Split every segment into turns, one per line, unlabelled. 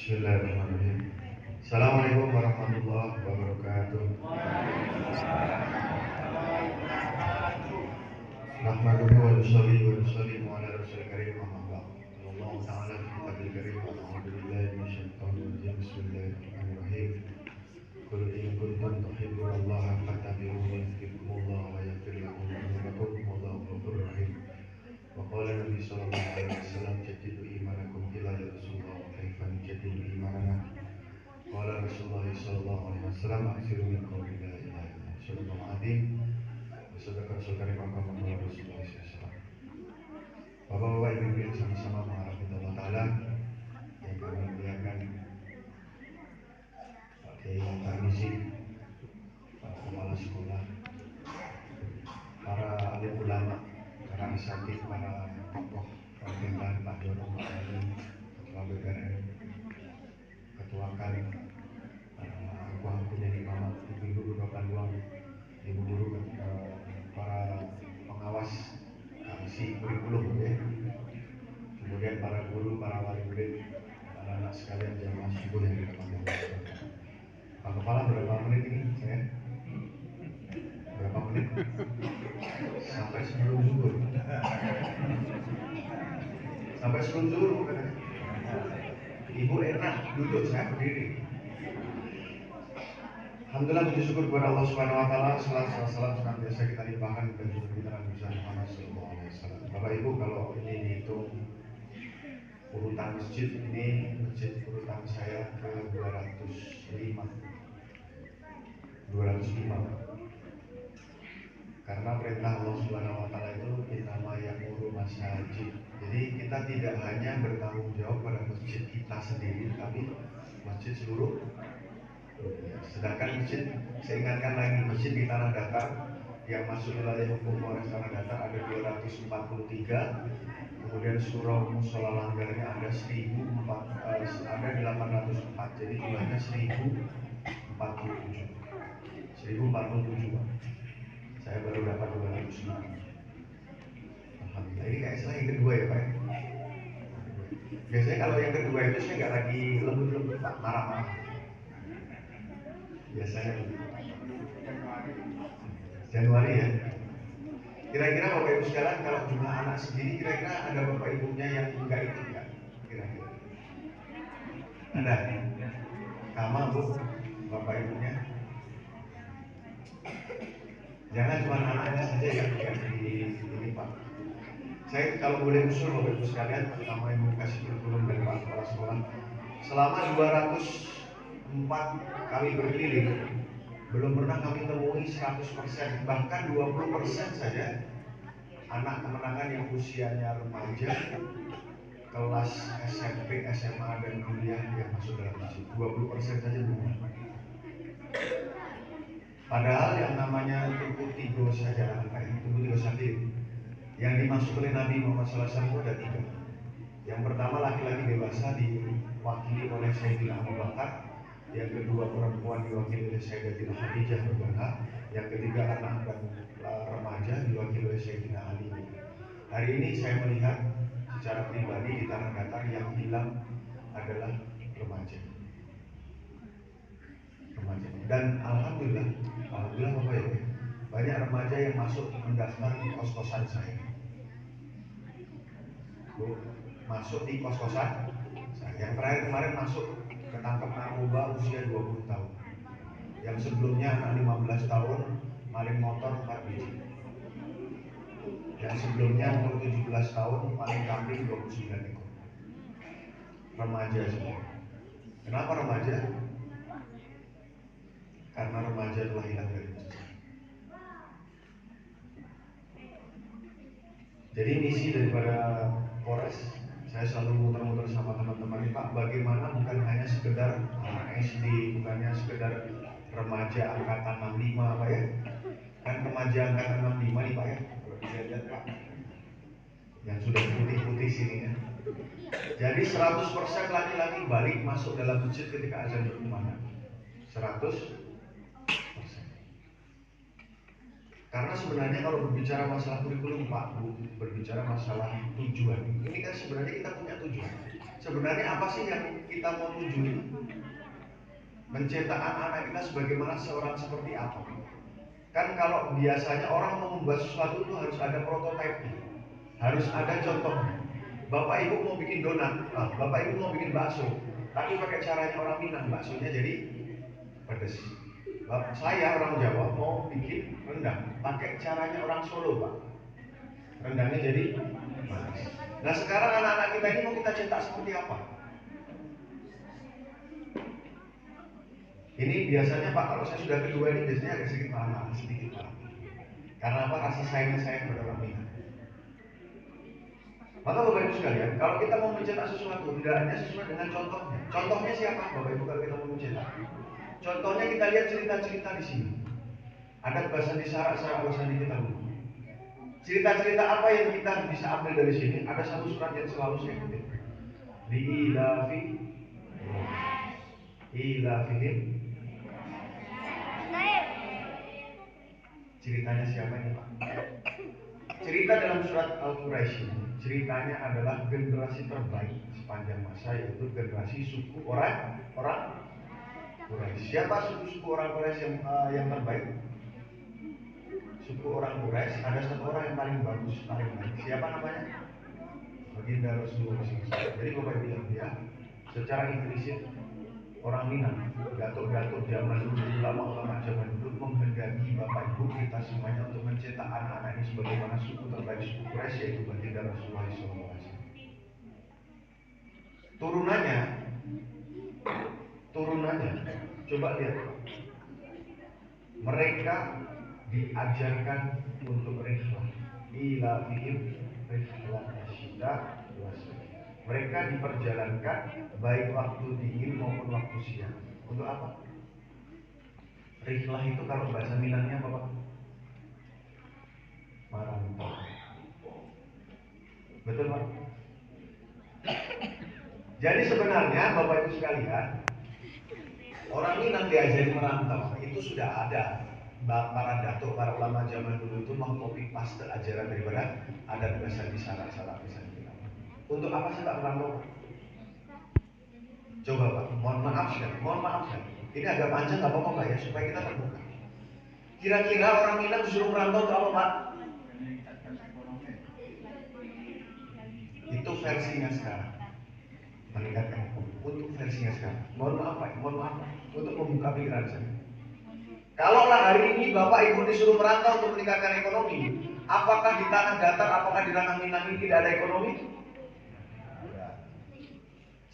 Bismillahirrahmanirrahim. Assalamualaikum warahmatullahi wabarakatuh. Nahmaduhu wa nusalli wa nusallimu ala rasulil karim amma ba'd. Wallahu ta'ala fi kitabil karim wa a'udzu billahi minasyaitonir rajim. Bismillahirrahmanirrahim. Qul in kuntum tuhibbunallaha fattabi'uni yuhibbukumullahu wa yaghfir lakum dhunubakum wallahu ghafurur rahim. Wa qala Nabi sallallahu alaihi wasallam jadidu imanakum ila ya Rasulullah wa kaifa nujaddidu imanana. Qala Rasulullah sallallahu alaihi wasallam aksiru min qawli la ilaha illallah sallallahu alaihi saudara-saudari maka Rasulullah SAW. Bapak-bapak ibu-ibu yang sama-sama mengharap Allah Ta'ala, yang kami muliakan Pak Kiai Tarmizi, para kepala sekolah, para alim ulama, para asatidz, para tokoh pemerintahan, Pak Jono, Pak Ali, Ketua BPRN, Ketua KAN, Ketua Penyedik Imam, ibu-ibu Bapak Luang, ibu guru, para pengawas si kurikulum ya, kemudian para guru, para wali murid, para anak sekalian jamaah subuh yang dirahmati Allah. Pak Kepala berapa menit ini saya? Berapa menit? Sampai sebelum zuhur. Sampai sebelum zuhur bukan? Ibu enak duduk, saya berdiri. Alhamdulillah, puji syukur kepada Allah Subhanahu wa taala, salam senantiasa kita limpahkan ke junjungan kita Nabi Muhammad sallallahu alaihi wasallam. Bapak Ibu, kalau ini dihitung urutan masjid, ini masjid urutan saya ke 205. Karena perintah Allah Subhanahu wa taala itu innama ya'muru masajid. Jadi kita tidak hanya bertanggung jawab pada masjid kita sendiri, tapi masjid seluruh. Sedangkan masjid, saya ingatkan lagi, masjid di Tanah Datar yang masuk wilayah hukum Polres Tanah Datar ada 243, kemudian surau musola langgarnya ada 804, jadi jumlahnya 1047. Pak. Saya baru dapat 205. Alhamdulillah, ini kayak saya yang kedua ya Pak. Biasanya kalau yang kedua itu saya nggak lagi lembut-lembut Pak, marah-marah. Biasanya Januari ya. Kira-kira Bapak Ibu sekalian, kalau jumlah anak sendiri, kira-kira ada Bapak Ibunya yang enggak ikut enggak? Kira-kira ada? Kama Bu, Bapak Ibunya? Jangan cuma anaknya saja yang di ini Pak. Saya kalau boleh usul Bapak Ibu sekalian, pertama yang kasih kurikulum dari Pak Kepala Sekolah, selama 204 kali berkeliling, belum pernah kami temui 100%, bahkan 20% saja anak kemenangan yang usianya remaja, kelas SMP, SMA, dan kuliah yang masuk dalam masjid. 20% saja belum. Padahal yang namanya tubuh tigo saja, tubuh tigo sakit, yang dimaksud oleh Nabi Muhammad SAW itu ada 3. Yang pertama laki-laki dewasa diwakili oleh Sayyidina Abu Bakar, yang kedua perempuan diwakili oleh Sayyidatina Khadijah radhiyallahu, yang ketiga anak dan remaja diwakili oleh Sayyidina Ali. Hari ini saya melihat secara pribadi di Tanah Datar yang hilang adalah remaja. Dan alhamdulillah Bapak Ibu, banyak remaja yang masuk mendaftar di kos-kosan saya. Masuk di kos-kosan saya. Yang terakhir kemarin masuk ketangkep narkoba usia 20 tahun. Yang sebelumnya anak 15 tahun maling motor 4 biji. Yang sebelumnya umur 17 tahun maling kambing 29 ekor. Remaja semua. Kenapa remaja? Karena remaja telah hilang dari masjid. Jadi misi daripada Polres, saya selalu muter-muter sama teman-teman ini Pak, bagaimana bukan hanya sekedar anak SD, bukannya sekedar remaja angkatan 65 Pak ya. Kan remaja angkatan 65 nih Pak ya, kalau bisa lihat Pak, yang sudah putih-putih sini ya. Jadi 100% laki-laki balik masuk dalam masjid ketika azan berkumandang. 100%. Karena sebenarnya kalau berbicara masalah kurikulum Pak Bu, berbicara masalah tujuan, ini kan sebenarnya kita punya tujuan. Sebenarnya apa sih yang kita mau tuju? Mencetak anak-anak kita sebagaimana seorang seperti apa? Kan kalau biasanya orang mau membuat sesuatu itu harus ada prototipe, harus ada contohnya. Bapak Ibu mau bikin donat, Bapak Ibu mau bikin bakso, tapi pakai caranya orang Minang, baksonya jadi pedes. Saya orang Jawa mau bikin rendang, pakai caranya orang Solo Pak, rendangnya jadi manis. Nah sekarang anak-anak kita ini mau kita cetak seperti apa? Ini biasanya Pak, kalau saya sudah kedua ini biasanya agak sedikit marah, sedikit marah. Karena apa? Rasa sayangnya saya kepada orang Minang. Maka Bapak Ibu sekalian, kalau kita mau mencetak sesuatu, tidak hanya sesuai dengan contohnya. Contohnya siapa Bapak Ibu kalau kita mau mencetak? Contohnya kita lihat cerita-cerita di sini. Ada bahasan di sarak-sarak bahasan di kita dulu. Cerita-cerita apa yang kita bisa ambil dari sini? Ada satu surat yang selalu saya kutip. Li'ilafi ilafihim. Ceritanya siapa ini Pak? Cerita dalam surat Al-Quraisy. Ceritanya adalah generasi terbaik sepanjang masa, yaitu generasi suku orang Quraisy. Siapa suku orang Quraisy yang terbaik? Suku orang Quraisy ada satu orang yang paling bagus, paling baik. Siapa namanya? Baginda Rasulullah SAW. Jadi Bapak Ibu ya, secara implisit orang Minang, datuk-datuk zaman dulu, ulama-ulama zaman dulu menghendaki Bapak Ibu kita semuanya untuk mencetak anak-anak ini sebagaimana suku terbaik suku Quraisy, yaitu Baginda Rasulullah SAW. Turunannya, coba lihat. Mereka diajarkan untuk rihlah, ila fihim rihlah asyida wasya. Mereka diperjalankan baik waktu dingin maupun waktu siang. Untuk apa? Rihlah itu kalau bahasa Minangnya apa Pak? Merantau. Betul Pak? Jadi sebenarnya Bapak Ibu sekalian, orang Minang diajari merantau itu sudah ada. Para datuk, para ulama zaman dulu itu mengcopy paste ajaran daripada adat bahasa di sarak-sarak bahasa kita. Untuk apa sih Pak merantau? Coba Pak, mohon maaf sekali. Ini agak panjang nggak apa-apa Pak ya, supaya kita terbuka. Kira-kira orang Minang disuruh merantau untuk apa Pak? Itu versinya sekarang. Meningkatkan untuk versinya sekarang. Mohon maaf Pak, untuk membuka pikiran saya. Kalaulah hari ini Bapak Ibu disuruh merantau untuk meningkatkan ekonomi, apakah di tanah datar, apakah di tanah Minang ini tidak ada ekonomi?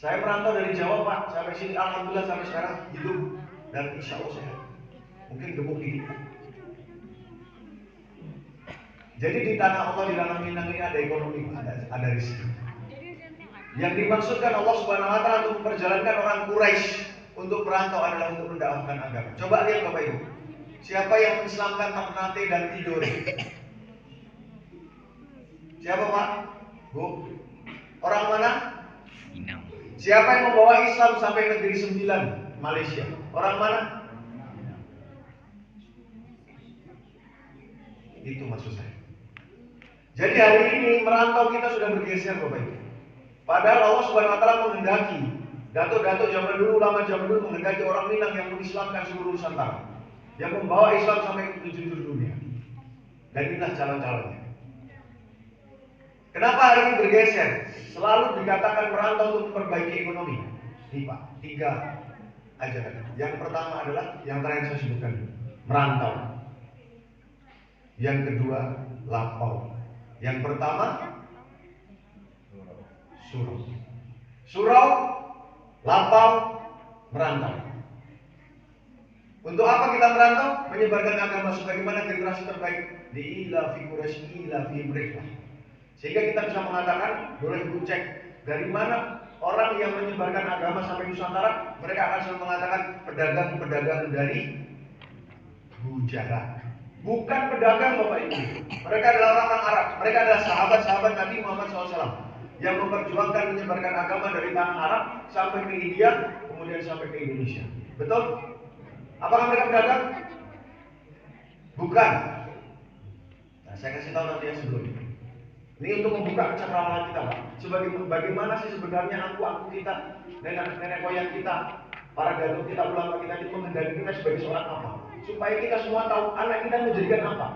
Saya merantau dari Jawa Pak, sampai sini alhamdulillah sampai sekarang hidup dan insya Allah sehat. Mungkin gemuk dikit. Jadi di tanah Allah, di tanah Minang ini ada ekonomi, ada rezeki. Yang dimaksudkan Allah Subhanahu wa taala untuk memperjalankan orang Quraisy untuk merantau adalah untuk mendakwahkan agama. Coba lihat Bapak Ibu. Siapa yang mengislamkan Ternate dan Tidore? Siapa Pak? Bu? Orang mana?
Minang.
Siapa yang membawa Islam sampai negeri 9 Malaysia? Orang mana? Itu maksud saya. Jadi hari ini merantau kita sudah bergeser Bapak Ibu. Padahal Allah Subhanahu wa taala menghendaki, datuk-datuk zaman dulu, ulama zaman dulu menghendaki orang Minang yang mengislamkan seluruh Nusantara, yang membawa Islam sampai ke penjuru dunia. Dan inilah calon-calonnya. Kenapa hari ini bergeser? Selalu dikatakan merantau untuk memperbaiki ekonomi. Ini Pak, 3 ajaran. Yang pertama adalah yang terakhir saya sebutkan, merantau. Yang kedua, lapau. Yang pertama, surau, lapau, merantau. Untuk apa kita merantau? Menyebarkan agama sebagaimana generasi terbaik di ila fi Quraisy ila fi mereka. Sehingga kita bisa mengatakan, boleh ibu cek dari mana orang yang menyebarkan agama sampai Nusantara, mereka akan selalu mengatakan pedagang-pedagang dari Gujarat. Bukan pedagang Bapak Ibu. Mereka adalah orang Arab. Mereka adalah sahabat-sahabat Nabi Muhammad SAW yang memperjuangkan menyebarkan agama dari tanah Arab sampai ke India, kemudian sampai ke Indonesia. Betul? Apakah mereka pedagang? Bukan. Nah, saya kasih tahu nanti ya sebelumnya. Ini untuk membuka cakrawala kita, Pak. Bagaimana sih sebenarnya aku kita, nenek moyang kita, para datuk kita, ulama kita itu mengendalikan kita sebagai seorang apa? Supaya kita semua tahu anak kita menjadikan apa.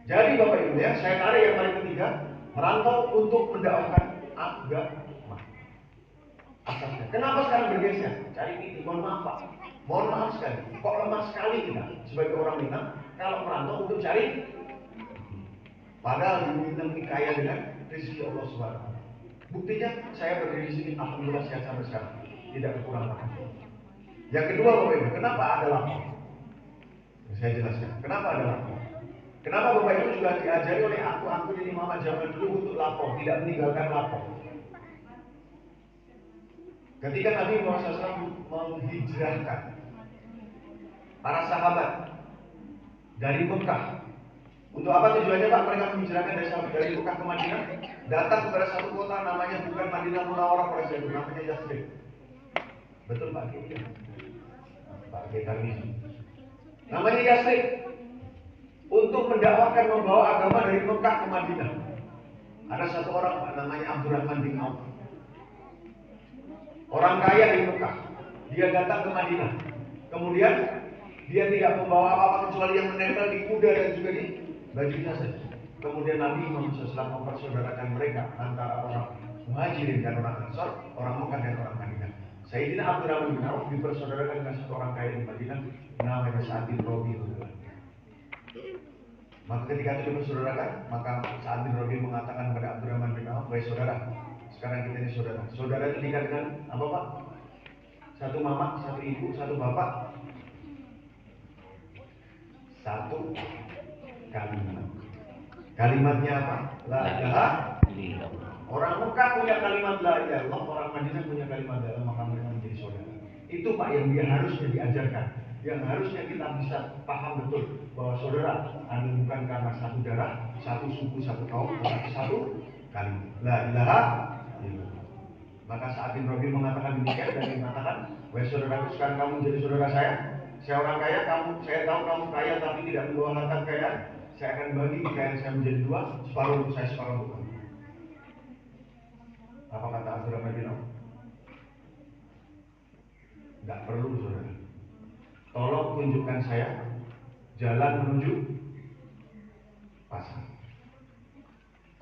Jadi Bapak Ibu ya, saya tarik yang paling ketiga, merantau untuk mendakwahkan agama. Asasnya. Kenapa sekarang bergeser? Cari titik, mohon maaf Pak. Mohon maaf sekali. Kok lemah sekali kita sebagai orang Minang kalau merantau untuk cari. Padahal di Minang ini kaya dengan rezeki Allah SWT. Buktinya saya berdiri di sini, alhamdulillah sehat sampai sekarang, tidak kekurangan makan. Yang kedua Bapak Ibu, kenapa ada lapor? Saya jelaskan. Kenapa ada lapor? Kenapa Bapak Ibu juga diajari oleh aku ini Muhammad zaman dulu untuk lapor, tidak meninggalkan lapor. Ketika Nabi Muhammad SAW menghijrahkan para sahabat dari Mekah, untuk apa tujuannya Pak? Mereka menghijrahkan dari Mekah ke Madinah, datang kepada satu kota namanya bukan Madinah Munawwarah pada saat itu, namanya Yathrib. Betul Pak Kiai? Pak Kiai Tarmizi. Namanya Yathrib. Untuk mendakwahkan, membawa agama dari Mekah ke Madinah. Ada satu orang Pak, namanya Abdurrahman bin Auf. Orang kaya di Mekah. Dia datang ke Madinah. Kemudian dia tidak membawa apa-apa kecuali yang menempel di kuda dan juga di bajunya saja. Kemudian Nabi Muhammad SAW mempersaudarakan mereka antara orang Muhajirin dan orang Ansar, orang Mekah dan orang Madinah. Sayyidina Abdurrahman bin Auf dipersaudarakan dengan satu orang kaya di Madinah namanya Sa'ad bin Rabi. Maka ketika itu dipersaudarakan, maka Sa'ad bin Rabi mengatakan kepada Abdurrahman bin Auf, "Wahai saudara, sekarang kita ini saudara. Saudara itu dikatakan apa Pak? Satu mama, satu ibu, satu bapak, satu kalimat. Kalimatnya apa? La ilaha illallah. Orang Mekah punya kalimat la ilaha illallah, orang Madinah punya kalimat la ilaha illallah, maka mereka menjadi saudara. Itu Pak yang dia harusnya diajarkan, yang harusnya kita bisa paham betul bahwa saudara anu bukan karena satu darah, satu suku, satu kaum, tetapi satu kalimat. La ilaha illallah. Maka Sa'ad bin Rabi mengatakan demikian dan dia mengatakan, "Wahai saudaraku, sekarang kamu menjadi saudara saya. Saya orang kaya, saya tahu kamu kaya tapi tidak membawa harta kekayaan. Saya akan bagi kekayaan saya menjadi dua, separuh untuk saya, separuh untuk kamu." Apa kata Abdurrahman bin Auf? Enggak perlu saudara. Tolong tunjukkan saya jalan menuju pasar.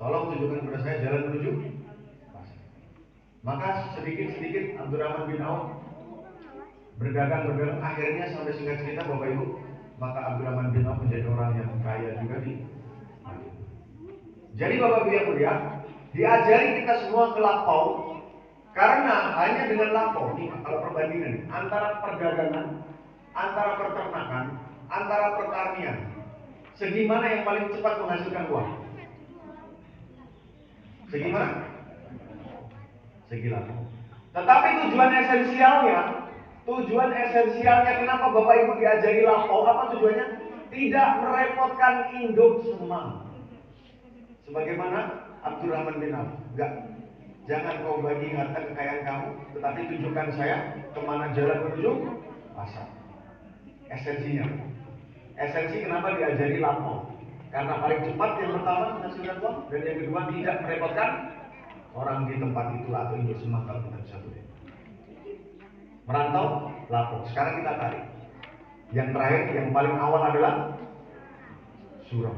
Tolong tunjukkan kepada saya jalan menuju pasar. Maka sedikit-sedikit Abdurrahman bin Auf berdagang, akhirnya sampai singkat cerita Bapak Ibu, maka Abdurrahman bin Auf menjadi orang yang kaya juga di Madinah. Jadi Bapak Ibu yang mulia, diajari kita semua ke lapau, karena hanya dengan lapau nih kalau perbandingan antara perdagangan, antara peternakan, antara pertanian, segimana yang paling cepat menghasilkan uang? Segimana? Segi lapau. Tetapi tujuan esensialnya kenapa Bapak Ibu diajari lapau? Apa tujuannya? Tidak merepotkan induk semang. Sebagaimana Abdurrahman bin Auf. Enggak. Jangan kau bagi harta kekayaan kamu, tetapi tunjukkan saya kemana jalan menuju pasar. Esensinya. Esensi kenapa diajari lapau? Karena paling cepat yang pertama menghasilkan uang, dan yang kedua tidak merepotkan orang di tempat itu atau induk semang kalau kita bisa boleh. Merantau, lapor. Sekarang kita tarik. Yang terakhir, yang paling awal adalah surau.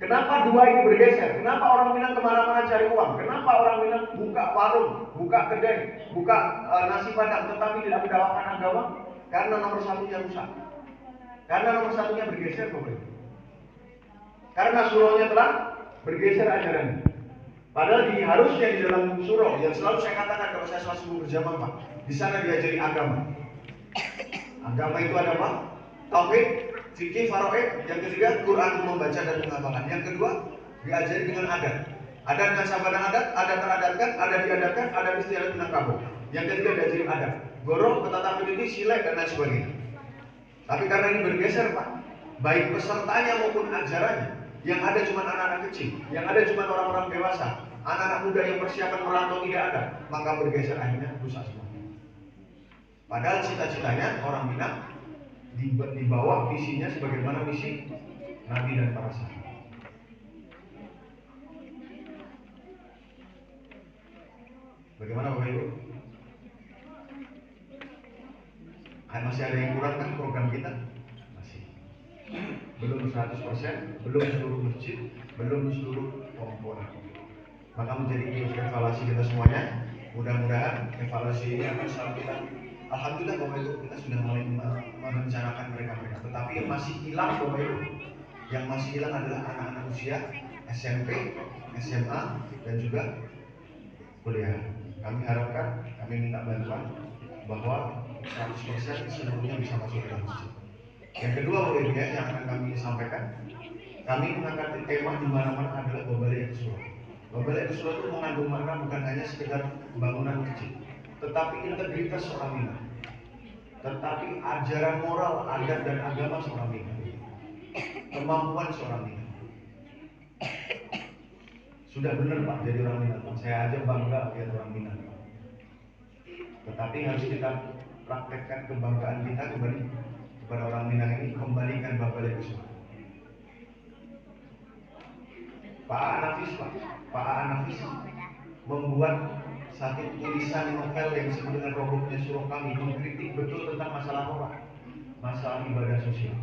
Kenapa dua ini bergeser? Kenapa orang Minang kemana-mana cari uang? Kenapa orang Minang buka warung, buka kedai, buka nasi padang, tetapi tidak mendakwahkan agama? Karena nomor satunya rusak. Karena nomor satunya bergeser, Bapak. Karena suraunya telah bergeser ajarannya. Padahal harusnya di dalam surau yang selalu saya katakan kalau saya sholat subuh berjamaah Pak, di sana diajari agama. Agama itu ada apa? Tauhid, fikih, faraid. Yang ketiga Quran membaca dan menghafalkan. Yang kedua diajari dengan adat. Ada dengan sabana adat, ada teradatkan, ada diadatkan, ada istiadat minangkabau. Yang ketiga diajari adat. Goro, petata peniti, silek dan lain sebagainya. Tapi karena ini bergeser Pak, baik pesertanya maupun ajarannya, yang ada cuma anak-anak kecil, yang ada cuma orang-orang dewasa, anak-anak muda yang persiapan merantau tidak ada, maka bergeser akhirnya rusak semua. Padahal cita-citanya orang Minang dibawa visinya sebagaimana misi Nabi dan para sahabat. Bagaimana Bapak Ibu? Masih ada yang kurang kan program kita? Masih. Belum 100%, belum seluruh masjid, belum seluruh komponen. Maka menjadi evaluasi kita semuanya. Mudah-mudahan evaluasi ini akan selalu kita. Alhamdulillah Bapak Ibu, kita sudah mulai merencanakan mereka. Tetapi yang masih hilang Bapak Ibu, yang masih hilang adalah anak-anak usia SMP, SMA, dan juga kuliah. Kami harapkan, kami minta bantuan bahwa 100% seluruhnya bisa masuk ke dalam masjid. Yang kedua Bapak Ibu ya, yang akan kami sampaikan, kami mengangkat tema di mana-mana adalah Babalik Surah. Babalik Surah itu mengandung makna bukan hanya sekedar bangunan masjid, tetapi integritas seorang imam, tetapi ajaran moral, adat dan agama seorang imam, kemampuan seorang imam. Sudah benar Pak jadi orang Minang, saya aja bangga lihat orang Minang. Tetapi harus kita praktekkan kebanggaan kita kembali kepada orang Minang ini, kembalikan Babalik Surah. Pak Anafis membuat satu tulisan novel yang disebut dengan Robohnya Surah Kami, mengkritik betul tentang masalah apa? Masalah ibadah sosial,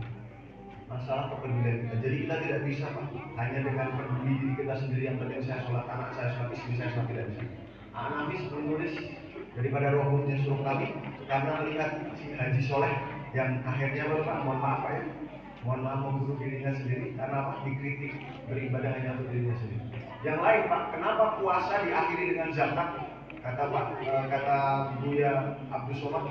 masalah kepedulian kita. Jadi kita tidak bisa Pak hanya dengan peduli diri kita sendiri, yang penting saya sholat, anak saya sholat, istri saya sholat, tidak bisa. Anafis menulis daripada Robohnya Surah Kami karena melihat si Haji Soleh yang akhirnya Bapak, mohon maaf membunuh dirinya sendiri karena apa? Dikritik beribadah hanya untuk dirinya sendiri. Yang lain Pak, kenapa puasa diakhiri dengan zakat? Kata Buya Abdul Somad,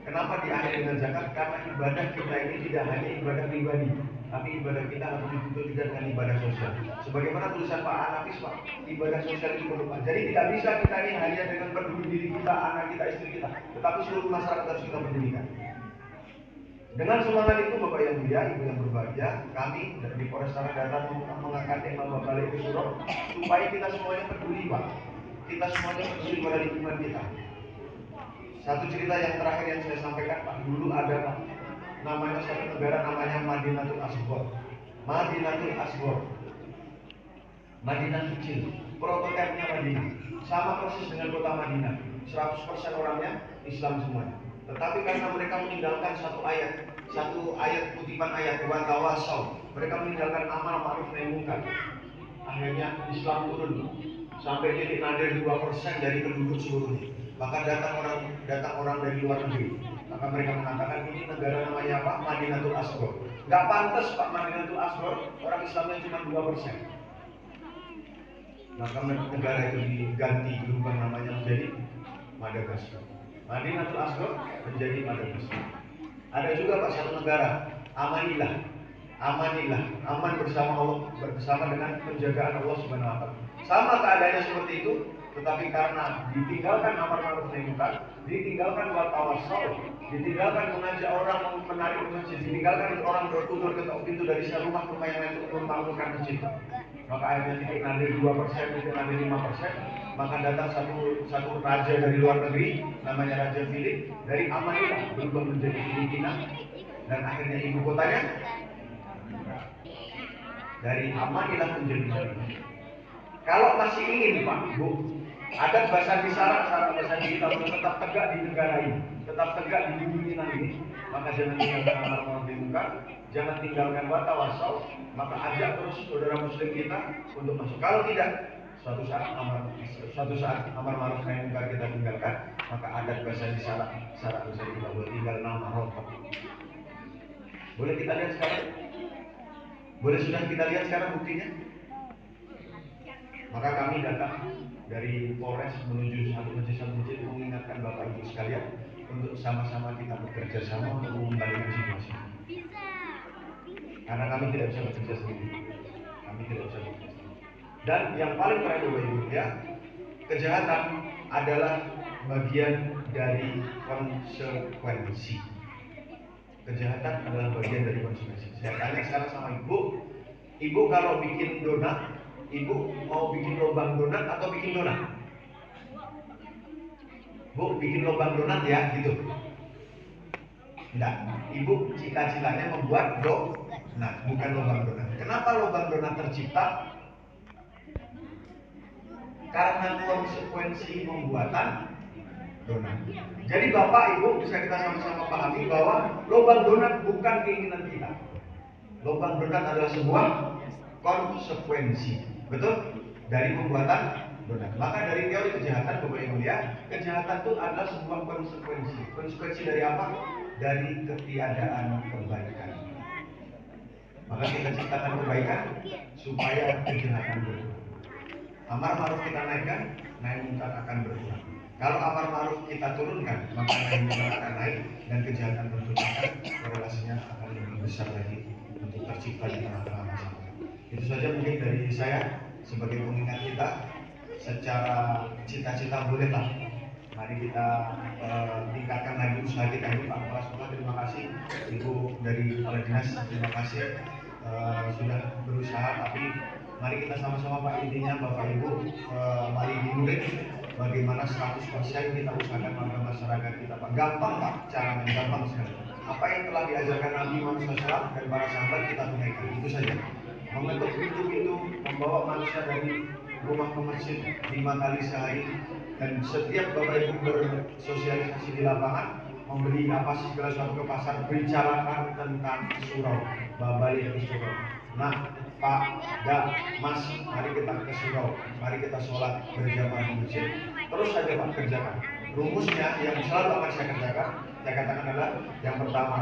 kenapa diakhiri dengan zakat? Karena ibadah kita ini tidak hanya ibadah pribadi, tapi ibadah kita harus dituntut juga dengan ibadah sosial. Sebagaimana tulisan Pak Anafis Pak, ibadah sosial itu perlu Pak. Jadi tidak bisa kita ini hanya dengan peduli diri kita, anak kita, istri kita, tetapi seluruh masyarakat harus kita pedulikan. Dengan semangat itu Bapak yang mulia, Ibu yang berbahagia, kami di Polres Tanah Datar mengangkat tema Babalik Surah supaya kita semuanya peduli Pak. Kita semuanya peduli pada lingkungan kita. Satu cerita yang terakhir yang saya sampaikan Pak, dulu ada Pak, namanya satu negara namanya Madinatul Asghar. Madinah kecil, prototipnya Madinah, sama persis dengan kota Madinah. 100% orangnya Islam semuanya. Tetapi karena mereka meninggalkan satu ayat kutipan ayat wa tawasau, mereka meninggalkan amal ma'ruf nahi munkar. Akhirnya Islam turun sampai titik nadir 2% dari penduduk seluruhnya. Maka datang orang dari luar negeri. Maka mereka mengatakan ini negara namanya apa? Madinatul Asghar. Gak pantas Pak Madinatul Asghar, orang Islamnya cuma 2%. Maka negara itu diganti, berubah namanya menjadi Madagaskar. Madinatul Asghar menjadi Madagaskar. Ada juga Pak satu negara, Amanilah, aman bersama Allah, bersama dengan penjagaan Allah Subhanahu wa taala. Sama keadaannya seperti itu, tetapi karena ditinggalkan amar ma'ruf nahi munkar, ditinggalkan wa tawassul, ditinggalkan mengajak orang menarik masjid, ditinggalkan orang bertutur ketok pintu dari rumah ke rumah yang lain untuk membangunkan masjid. Maka akhirnya titik nadir 2%, titik nadir 5%. Maka datang satu raja dari luar negeri, namanya Raja Philip, dari Amanillah berubah menjadi Filipina, dan akhirnya ibu kotanya dari Amanillah menjadi Madinah. Kalau masih ingin Pak, Bu, adat bahasa syarat bahasa kita untuk tetap tegak di negara ini, tetap tegak di dunia ini, maka jangan tinggalkan amar ma'ruf nahi munkar, jangan tinggalkan wa tawassul, maka ajak terus saudara muslim kita untuk masuk. Kalau tidak, suatu saat amar ma'ruf nahi munkar kita tinggalkan, maka adat bahasa syarat bisa kita buat tinggal nama rokok. Boleh kita lihat sekarang? Sudah kita lihat sekarang buktinya? Maka kami datang dari Polres menuju satu masjid mengingatkan Bapak Ibu sekalian untuk sama-sama kita bekerja sama untuk mengembalikan situasi. Karena kami tidak bisa bekerja sendiri. Dan yang paling terakhir Bapak Ibu ya, kejahatan adalah bagian dari konsekuensi. Saya tanya sekarang sama Ibu kalau bikin donat, Ibu mau bikin lubang donat atau bikin donat? Bu, bikin lubang donat ya, gitu. Enggak, Ibu cita-citanya membuat donat, bukan lubang donat. Kenapa lubang donat tercipta? Karena konsekuensi pembuatan donat. Jadi Bapak Ibu bisa kita sama-sama pahami bahwa lubang donat bukan keinginan kita. Lubang donat adalah sebuah konsekuensi, betul? Dari pembuatan donat. Maka dari teori kejahatan, Bapak Ibu ya, kejahatan itu adalah sebuah konsekuensi. Konsekuensi dari apa? Dari ketiadaan kebaikan. Maka kita ciptakan kebaikan supaya kejahatan berkurang. Amar ma'ruf kita naikkan, nahi munkar akan berkurang. Kalau amar ma'ruf kita turunkan, maka nahi munkar akan naik dan kejahatan tentu akan korelasinya akan lebih besar lagi untuk tercipta di tengah-tengah masyarakat. Itu saja mungkin dari saya sebagai pengingat kita. Secara cita-cita bolehlah. Mari kita tingkatkan lagi usaha kita ini. Pak Kepala Sekolah terima kasih, Ibu dari Kepala Dinas terima kasih sudah berusaha. Tapi mari kita sama-sama Pak, intinya Bapak Ibu mari dimurid bagaimana 100% kita usahakan warga masyarakat kita Pak. Gampang Pak, caranya gampang sekali. Apa yang telah diajarkan Nabi Muhammad SAW dan para sahabat kita tunaikan, itu saja. Membentuk pintu-pintu, membawa manusia dari rumah ke masjid 5 kali sehari, dan setiap Bapak Ibu bersosialisasi di lapangan, membeli apa segala sesuatu ke pasar, bicarakan tentang surau, balik ke surau. Nah, Pak, Mas, mari kita ke surau, mari kita sholat berjamaah di masjid. Terus saja Pak kerjakan. Rumusnya yang selalu akan saya kerjakan, saya katakan adalah yang pertama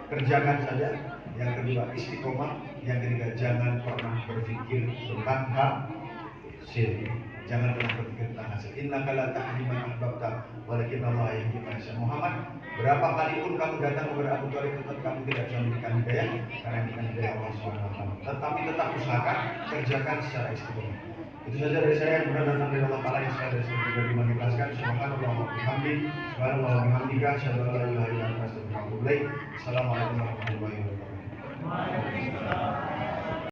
kerjakan saja, yang kedua istiqomah, yang ketiga jangan pernah berpikir tentang hasil. Jangan pernah berpikir tentang hasil. Innaka la tahdi man ahbabta walakin Allah yahdi man yasha. Muhammad, berapa kali pun kamu datang kepada Abu Thalib, tetap kamu tidak bisa memberikan hidayah, karena ini hidayah Allah Subhanahu wa taala. Tetapi tetap usahakan, kerjakan secara istiqomah. Itu saja dari saya yang benar datang dari Allah Taala, yang saya dari sini juga dimanifestasikan. Subhanallah wa bihamdi, subhanallah wa bihamdika, asyhadu an la ilaha illa anta astaghfiruka wa atubu ilaik. Assalamualaikum warahmatullahi wabarakatuh.